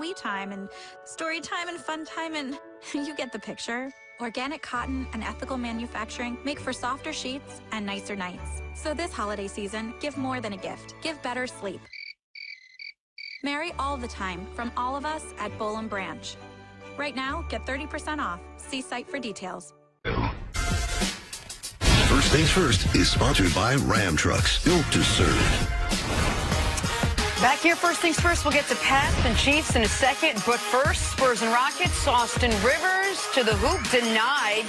me time and story time and fun time and you get the picture. Organic cotton and ethical manufacturing make for softer sheets and nicer nights. So this holiday season, give more than a gift. Give better sleep. Merry all the time from all of us at Boll & Branch. Right now, get 30% off. See site for details. First Things First is sponsored by Ram Trucks, built to serve. Back here, First Things First, we'll get to Pats and Chiefs in a second. But first, Spurs and Rockets, Austin Rivers to the hoop, denied.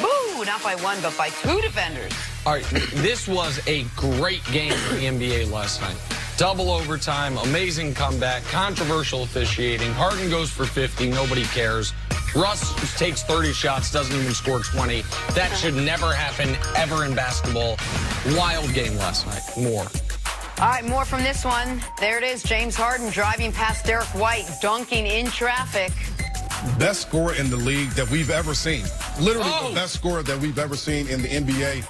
Boo! Not by one, but by two defenders. All right, this was a great game for the NBA last night. Double overtime, amazing comeback, controversial officiating. Harden goes for 50, nobody cares. Russ takes 30 shots, doesn't even score 20. That should never happen ever in basketball. Wild game last night. More. All right, more from this one. There it is, James Harden driving past Derek White, dunking in traffic. Best scorer in the league that we've ever seen. Literally the best scorer that we've ever seen in the NBA.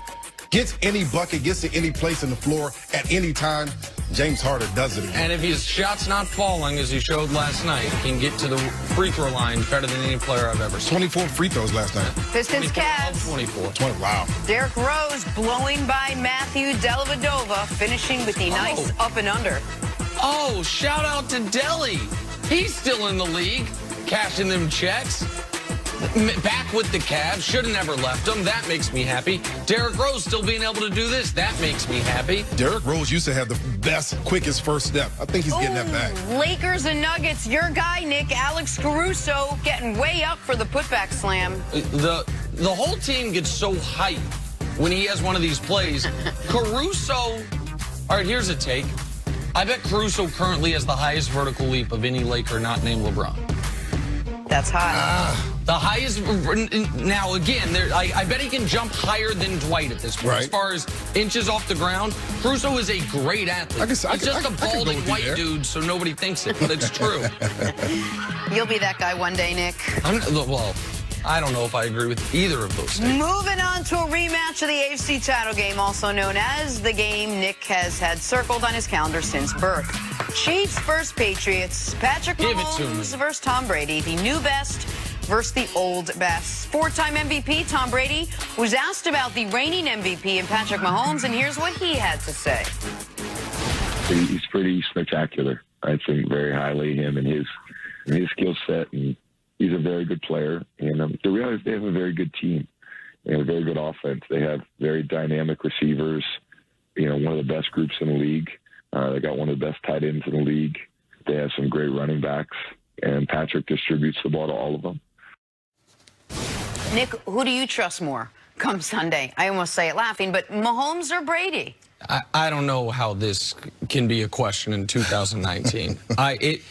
Gets any bucket, gets to any place in the floor at any time. James Harden does it again. And if his shot's not falling, as he showed last night, he can get to the free throw line better than any player I've ever seen. 24 free throws last night. Pistons Cavs. 24. Wow. Derrick Rose blowing by Matthew Dellavedova, finishing with the nice up and under. Oh, shout out to Delly. He's still in the league, cashing them checks. Back with the Cavs. Should have never left them. That makes me happy. Derrick Rose still being able to do this. That makes me happy. Derrick Rose used to have the best, quickest first step. I think he's getting that back. Lakers and Nuggets. Your guy, Nick, Alex Caruso, getting way up for the putback slam. The whole team gets so hyped when he has one of these plays. Caruso, all right, here's a take. I bet Caruso currently has the highest vertical leap of any Laker not named LeBron. That's high. The highest, now again, I bet he can jump higher than Dwight at this point. Right. As far as inches off the ground, Caruso is a great athlete. He's just a balding white dude, so nobody thinks it, but it's true. You'll be that guy one day, Nick. Well, I don't know if I agree with either of those statements. Moving on to a rematch of the AFC title game, also known as the game Nick has had circled on his calendar since birth. Chiefs versus Patriots. Patrick Mahomes versus Tom Brady. The new best versus the old best. Four-time MVP Tom Brady was asked about the reigning MVP and Patrick Mahomes, and here's what he had to say. He's pretty spectacular. I think very highly of him and his skill set, and he's a very good player. And the reality is they have a very good team and a very good offense. They have very dynamic receivers, one of the best groups in the league. They got one of the best tight ends in the league. They have some great running backs, and Patrick distributes the ball to all of them. Nick, who do you trust more come Sunday? I almost say it laughing, but Mahomes or Brady? I don't know how this can be a question in 2019. Patrick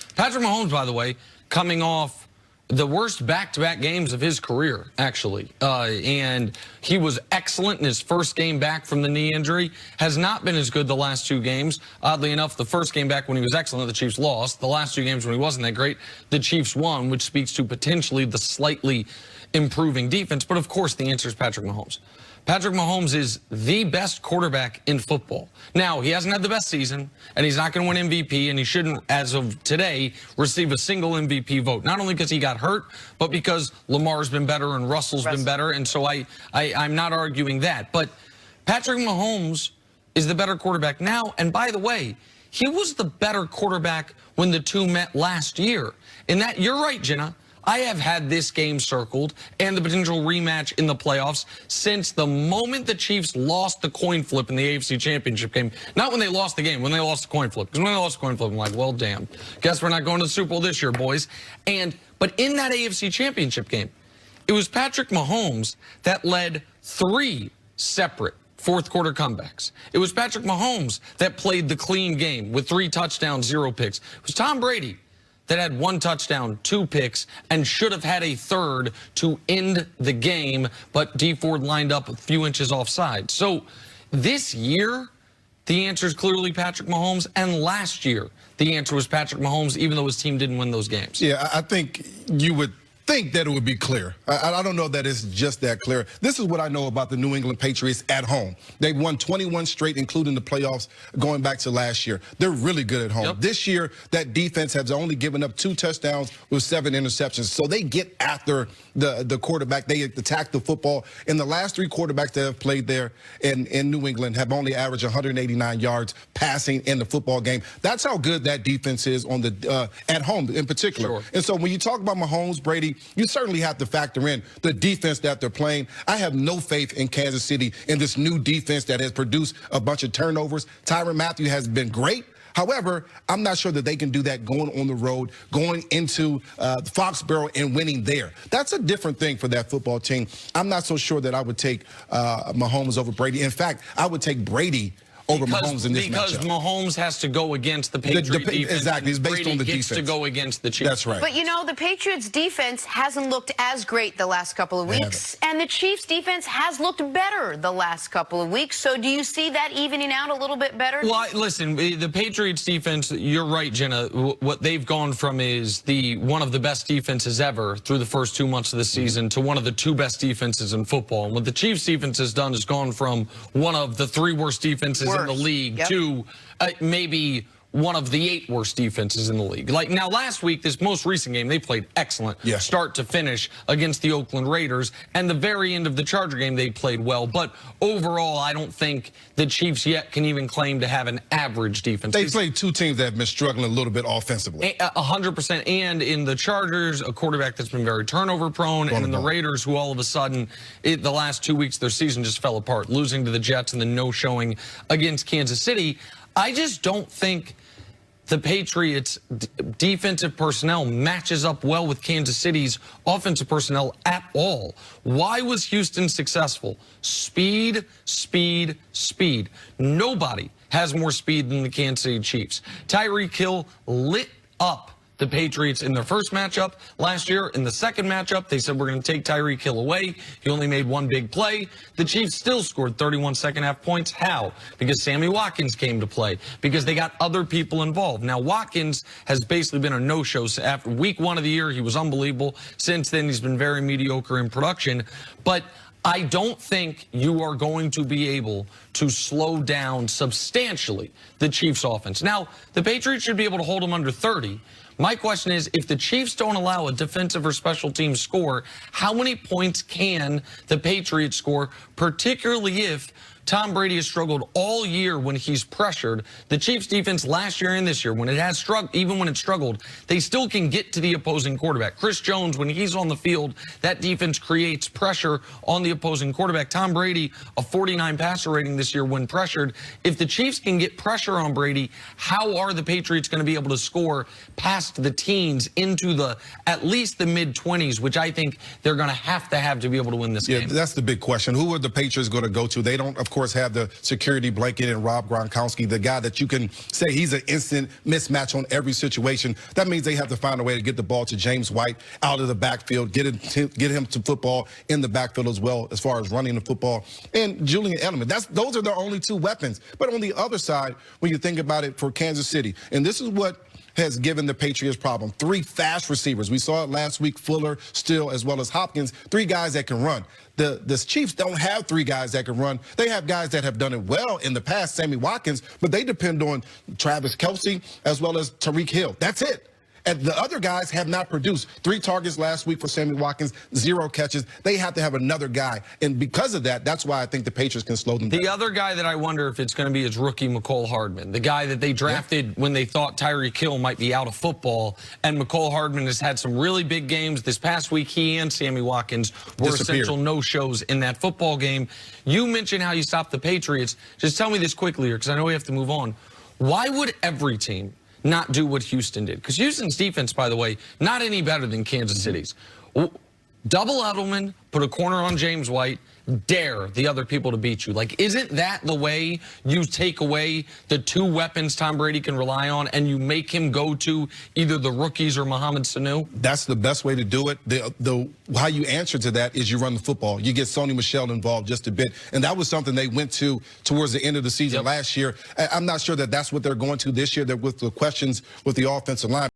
Mahomes, by the way, coming off the worst back-to-back games of his career, actually. And he was excellent in his first game back from the knee injury. Has not been as good the last two games. Oddly enough, the first game back when he was excellent, the Chiefs lost. The last two games when he wasn't that great, the Chiefs won, which speaks to potentially the slightly improving defense. But, of course, the answer is Patrick Mahomes. Patrick Mahomes is the best quarterback in football. Now, he hasn't had the best season, and he's not going to win MVP, and he shouldn't, as of today, receive a single MVP vote. Not only because he got hurt, but because Lamar's been better and Russell's been better, and so I'm not arguing that. But Patrick Mahomes is the better quarterback now, and by the way, he was the better quarterback when the two met last year. In that, you're right, Jenna. I have had this game circled and the potential rematch in the playoffs since the moment the Chiefs lost the coin flip in the AFC Championship game. Not when they lost the game, when they lost the coin flip. Because when they lost the coin flip, I'm like, well, damn. Guess we're not going to the Super Bowl this year, boys. But in that AFC Championship game, it was Patrick Mahomes that led 3 separate fourth-quarter comebacks. It was Patrick Mahomes that played the clean game with 3 touchdowns, 0 picks. It was Tom Brady that had 1 touchdown, 2 picks, and should have had a third to end the game, but D Ford lined up a few inches offside. So this year, the answer is clearly Patrick Mahomes, and last year, the answer was Patrick Mahomes, even though his team didn't win those games. Yeah, I think you would think that it would be clear. I don't know that it's just that clear. This is what I know about the New England Patriots at home. They've won 21 straight, including the playoffs, going back to last year. They're really good at home. Yep. This year, that defense has only given up 2 touchdowns with 7 interceptions. So they get after the quarterback. They attack the football. And the last 3 quarterbacks that have played there in New England have only averaged 189 yards passing in the football game. That's how good that defense is on the at home in particular. Sure. And so when you talk about Mahomes, Brady, you certainly have to factor in the defense that they're playing. I have no faith in Kansas City in this new defense that has produced a bunch of turnovers. Tyrann Mathieu has been great. However, I'm not sure that they can do that going on the road, going into Foxborough and winning there. That's a different thing for that football team. I'm not so sure that I would take Mahomes over Brady. In fact, I would take Brady over Mahomes in this because matchup. Mahomes has to go against the Patriots defense. Exactly, it's based Brady on the gets defense. to go against the Chiefs. That's right. But, you know, the Patriots' defense hasn't looked as great the last couple of weeks, and the Chiefs' defense has looked better the last couple of weeks. So do you see that evening out a little bit better? Well, listen, the Patriots' defense, you're right, Jenna. What they've gone from is one of the best defenses ever through the first 2 months of the season to one of the 2 best defenses in football. And what the Chiefs' defense has done is gone from one of the 3 worst defenses in the league to maybe one of the 8 worst defenses in the league. Like now last week, this most recent game, they played excellent start to finish against the Oakland Raiders. And the very end of the Charger game, they played well. But overall, I don't think the Chiefs yet can even claim to have an average defense. They played 2 teams that have been struggling a little bit offensively. 100%. And in the Chargers, a quarterback that's been very turnover prone. And in the Raiders, who all of a sudden, the last 2 weeks, their season just fell apart, losing to the Jets and then no showing against Kansas City. I just don't think the Patriots' defensive personnel matches up well with Kansas City's offensive personnel at all. Why was Houston successful? Speed, speed, speed. Nobody has more speed than the Kansas City Chiefs. Tyreek Hill lit up the Patriots in their first matchup last year. In the second matchup, they said, we're going to take Tyreek Hill away. He only made 1 big play. The Chiefs still scored 31 second-half points. How? Because Sammy Watkins came to play. Because they got other people involved. Now, Watkins has basically been a no-show. After week 1 of the year, he was unbelievable. Since then, he's been very mediocre in production. But I don't think you are going to be able to slow down substantially the Chiefs' offense. Now, the Patriots should be able to hold them under 30. My question is, if the Chiefs don't allow a defensive or special team score, how many points can the Patriots score, particularly if Tom Brady has struggled all year when he's pressured? The Chiefs defense last year and this year, when it has struggled, even when it struggled, they still can get to the opposing quarterback. Chris Jones, when he's on the field, that defense creates pressure on the opposing quarterback. Tom Brady, a 49 passer rating this year when pressured. If the Chiefs can get pressure on Brady, how are the Patriots going to be able to score past the teens into at least the mid-20s, which I think they're going to have to be able to win this game? Yeah, that's the big question. Who are the Patriots going to go to? They don't, of course, have the security blanket in Rob Gronkowski, the guy that you can say he's an instant mismatch on every situation. That means they have to find a way to get the ball to James White out of the backfield, get him to football in the backfield as well, as far as running the football. And Julian Edelman, those are their only 2 weapons. But on the other side, when you think about it for Kansas City, and this is what has given the Patriots problem. 3 fast receivers. We saw it last week, Fuller, Still, as well as Hopkins. 3 guys that can run. The Chiefs don't have 3 guys that can run. They have guys that have done it well in the past, Sammy Watkins, but they depend on Travis Kelce as well as Tyreek Hill. That's it. And the other guys have not produced. 3 targets last week for Sammy Watkins, 0 catches. They have to have another guy. And because of that, that's why I think the Patriots can slow them down. The other guy that I wonder if it's going to be is rookie Mecole Hardman, the guy that they drafted when they thought Tyreek Hill might be out of football. And Mecole Hardman has had some really big games. This past week, he and Sammy Watkins were essential no-shows in that football game. You mentioned how you stopped the Patriots. Just tell me this quickly here, because I know we have to move on. Why would every team not do what Houston did? Because Houston's defense, by the way, not any better than Kansas City's. Double Edelman, put a corner on James White, dare the other people to beat you. Like, isn't that the way you take away the 2 weapons Tom Brady can rely on and you make him go to either the rookies or Mohamed Sanu? That's the best way to do it. How you answer to that is you run the football. You get Sony Michel involved just a bit. And that was something they went to towards the end of the season last year. I'm not sure that that's what they're going to this year. They're with the questions with the offensive line.